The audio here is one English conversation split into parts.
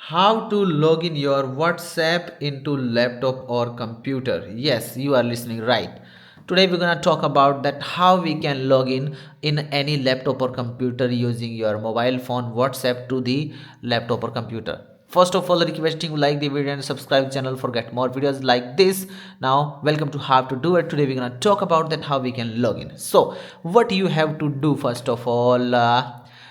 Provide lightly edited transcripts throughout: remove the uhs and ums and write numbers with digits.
How to log in your WhatsApp into laptop or computer. Yes, you are listening right. Today we're gonna talk about that how we can log in any laptop or computer using your mobile phone WhatsApp to the laptop or computer. First of all, requesting you like the video and subscribe channel for get more videos like this. Now, welcome to how to do it. Today we're gonna talk about that how we can log in. So, what you have to do first of all.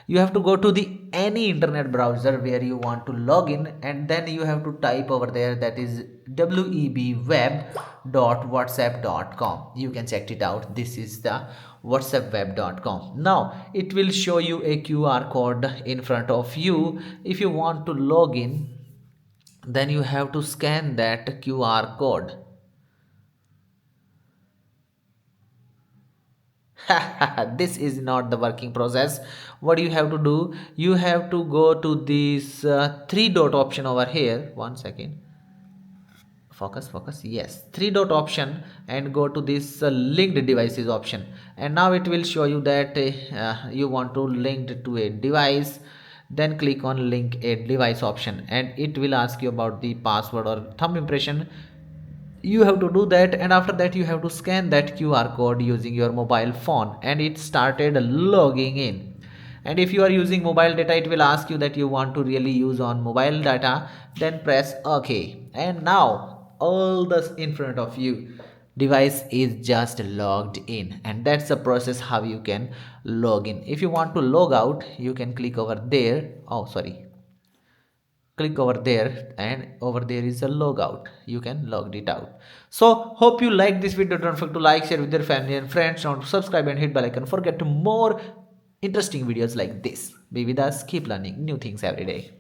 You have to go to the any internet browser where you want to log in, and then you have to type over there, that is webweb.whatsapp.com. You can check it out. This is the whatsappweb.com. Now it will show you a QR code in front of you. If you want to log in, then you have to scan that QR code. This is not the working process. What you have to do, you have to go to this three dot option over here. One second, focus, yes, three dot option, and go to this linked devices option, and now it will show you that you want to link it to a device. Then click on link a device option, and it will ask you about the password or thumb impression. You have to do that, and after that you have to scan that QR code using your mobile phone, and it started logging in. And if you are using mobile data, it will ask you that you want to really use on mobile data, then press OK. And now all this in front of you, device is just logged in, and that's the process how you can log in. If you want to log out, you can click over there. Oh, sorry, click over there, and over there is a logout. You can log it out. So hope you like this video. Don't forget to like, share with your family and friends. Don't subscribe and hit bell icon for get more interesting videos like this. Be with us, keep learning new things every day.